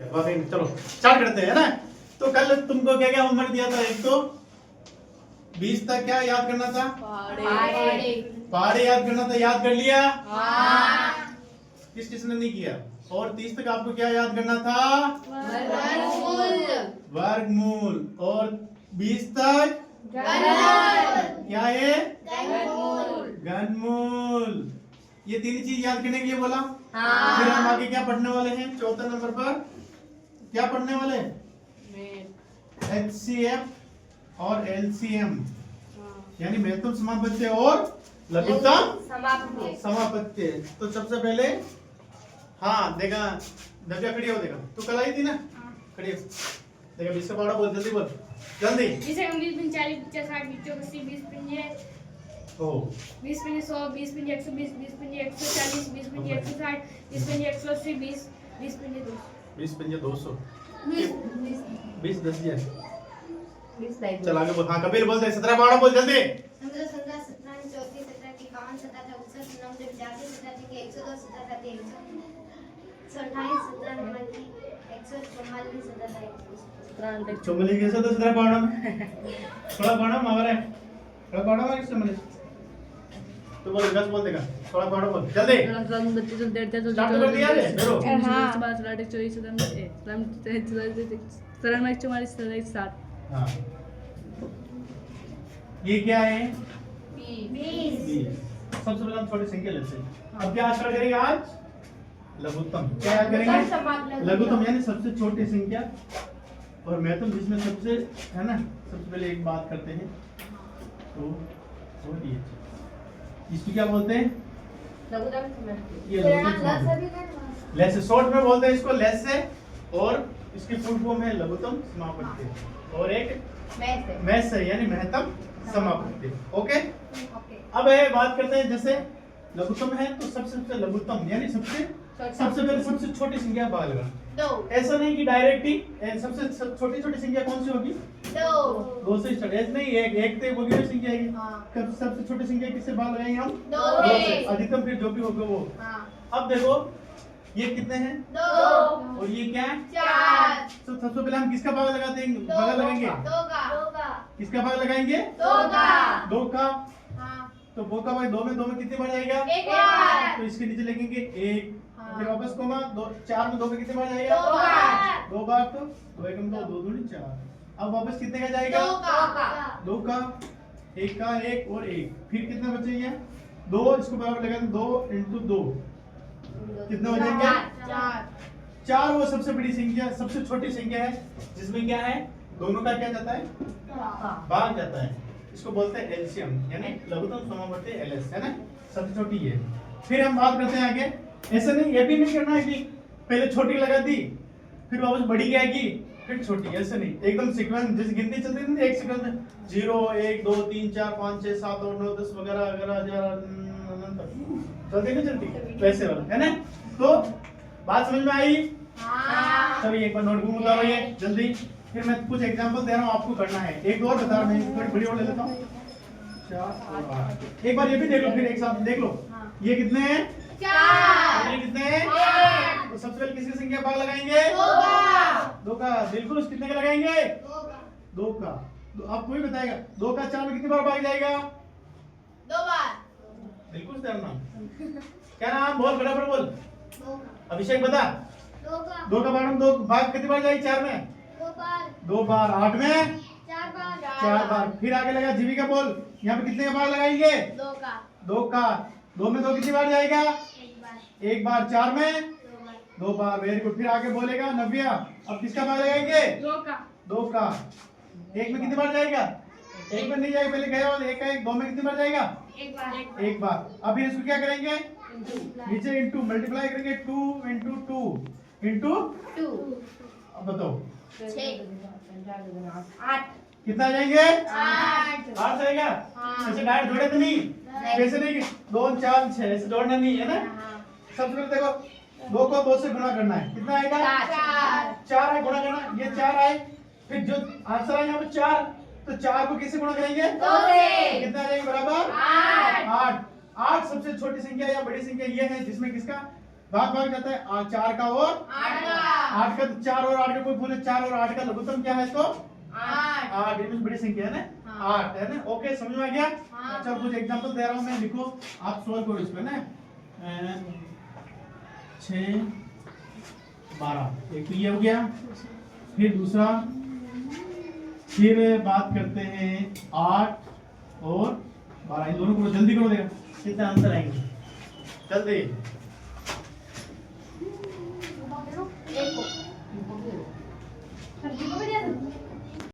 चलो स्टार्ट करते हैं ना। तो कल तुमको क्या क्या होमवर्क दिया था? एक तो 20 तक क्या याद करना था? पहाड़े याद करना था। याद कर लिया? किसने नहीं किया? और 30 तक आपको क्या याद करना था? वर्गमूल। और 20 तक क्या है? घनमूल। ये तीन चीज याद करने के लिए बोला। फिर हम आगे क्या पढ़ने वाले हैं? चौथे नंबर पर क्या पढ़ने वाले? HCF और LCM, यानी महत्तम समापत्य और लघुत्तम समापत्य। तो सबसे पहले देखा नव्या खड़ी हो, देखा तू कल आई थी ना, खड़ी हो, देखा 20 का पहाड़ा बोल, जल्दी बोल, जल्दी। 20 40 50 60 20 20 पंजे 20 पंजे 100 20 पंजे 120 20 पंजे 140 20 पंजे 160 20 पंजे 180 20 पंजे 200 20 पंजे 200 20 10 दिया। चल आगे बोल। कबीर बोल दे। 17 पहाड़ा बोल जल्दी। 15 17 17 34 17 51 17 59 90 85 17 102 17 128 17 144 17 चुमली कैसे तो 17 पहाड़ा में थोड़ा पहाड़ा मावर है, थोड़ा पहाड़ा में किससे मिले तो बोल 10 बोल देगा। थोड़ा पहाड़ा बोल जल्दी। स्टार्ट कर दिया रे चलो। हां ये क्या है? 20। सबसे पहले हम छोटी संख्या लेते हैं। अब क्या स्टार्ट करेंगे आज? लघुत्तम। क्या याद करेंगे? लघुत्तम यानी सबसे छोटी संख्या और महत्तम, जिसमें सबसे है ना। सबसे पहले एक बात करते हैं तो ये इसको क्या बोलते हैं? ये लघुत्तम। लेस शॉर्ट में बोलते हैं इसको लेस से, और इसकी फुल फॉर्म है लघुत्तम समापत्ति और एक मैस है यानी महत्तम समापत्ति। ओके। अब ये बात करते हैं, जैसे लघुत्तम है तो सबसे लघुत्तम यानी सबसे पहले सबसे छोटी संख्या भाग लगाना। ऐसा नहीं कि डायरेक्ट ही सबसे छोटी संख्या कौन सी होगी? 2 से स्टार्ट। ऐसे नहीं एक तो होगी ना संख्या है। सबसे छोटी संख्या किससे भाग लगाएंगे हम? 2 से। अधिकतम फिर जो भी होगा वो। अब देखो ये कितने हैं? 2 और ये क्या है? 4। तो सबसे पहले हम किसका भाग लगाते हैं? भाग लगाएंगे 2 का किसका भाग लगाएंगे? 2 का। तो 2 का भाग 2 में कितनी बार जाएगा? 1 बार। तो इसके नीचे लिखेंगे 1। फिर वापस कोमा 4 में 2 में कितनी बार जाएगा? 2 बार। तो 2 1 2 2 2 4। अब वापस कितने का जाएगा? 2 का 1 का 1 और 1। फिर कितना बचेगा? 2। इसको बराबर लगाएंगे 2 × 2 कितने हो जाएंगे? 4। वो सबसे बड़ी संख्या, सबसे छोटी संख्या है जिसमें क्या है? दोनों का क्या जाता है? भाग जाता है। इसको बोलते हैं एलसीएम यानी लघुत्तम समापत्ति LS है ना, सबसे छोटी है। फिर हम बात करते हैं आगे। ऐसा नहीं, ये भी नहीं करना है कि पहले छोटी लगा दी फिर वापस बड़ी आएगी फिर छोटी। ऐसे नहीं, एकदम सीक्वेंस जैसे गिनती चलती है ना, एक सीक्वेंस में 0 1 2 3 4 5 6 7 8 9 10 वगैरह चलती नहीं चलती वैसे वाला है ना। तो बात समझ में आई? सभी एक बार नोटबुक उतारो ये जल्दी। फिर मैं कुछ एग्जांपल दे रहा हूँ, आपको करना है। एक और बता रहा हूँ, थोड़ी बड़ी और ले लेता हूँ। 4 और 8। एक बार ये भी देख लो, फिर एक साथ देख लो। ये कितने हैं? 4। ये कितने हैं? 1। तो सबसे पहले किसकी संख्या भाग लगाएंगे? 2 का। बिल्कुल। कितने का लगाएंगे? 2 का। तो अब कोई बताएगा 2 का 4 में कितनी बार भाग जाएगा? 2 बार। बिल्कुल सही नाम। क्या नाम बोल, बराबर बोल। अभिषेक बता। 2 का भाग कितनी बार जाएगी? 4 में 2 बार। 8 में 4 बार। फिर आगे लगा जीविका बोल, यहाँ पे कितने का भाग लगाएंगे? 2 का। 2 में 2 कितनी बार जाएगा? 1 बार। 4 में 2 बार। Very good. फिर आगे बोलेगा नव्या, अब किसका भाग लगाएंगे? 2 का। 1 में कितनी बार जाएगा? 1 में नहीं जाएगा, पहले गया वाला 1 का 1। 2 में कितनी बार जाएगा? 1 बार। अब फिर इसको क्या करेंगे? नीचे इंटू मल्टीप्लाई करेंगे। 2 × 2 × 2। अब बताओ 8 कितना जाएंगे? 8 जाएगा। ऐसे डायरेक्ट जोड़े तो नहीं, वैसे नहीं 2 4 6 ऐसे जोड़ना नहीं है ना। सबसे पहले देखो 2 को 2 से गुणा करना है। कितना आएगा? 4 है, गुणा करना। ये 4 आए, फिर जो आंसर है यहाँ पे 4, तो 4 को किससे गुणा करेंगे? 2 से। कितना आ जाएगा? बराबर 8। 8 सबसे छोटी संख्या या बड़ी संख्या ये है जिसमें किसका भाग जाता है 4 का और 8 का। 4 और 8 का कोई बोले 4 और 8 का लघुत्तम क्या है? तो 8। ये बड़ी संख्या है ना 8 है ना। ओके समझ में आ गया? अच्छा कुछ एग्जांपल दे रहा हूं मैं, लिखो आप सोल्व करो इसको ना। 6 12 एक तो ये हो गया। फिर दूसरा, फिर बात करते हैं 8 और 12, इन दोनों को जल्दी करो, देखा कितना आंसर आएंगे जल्दी। एक को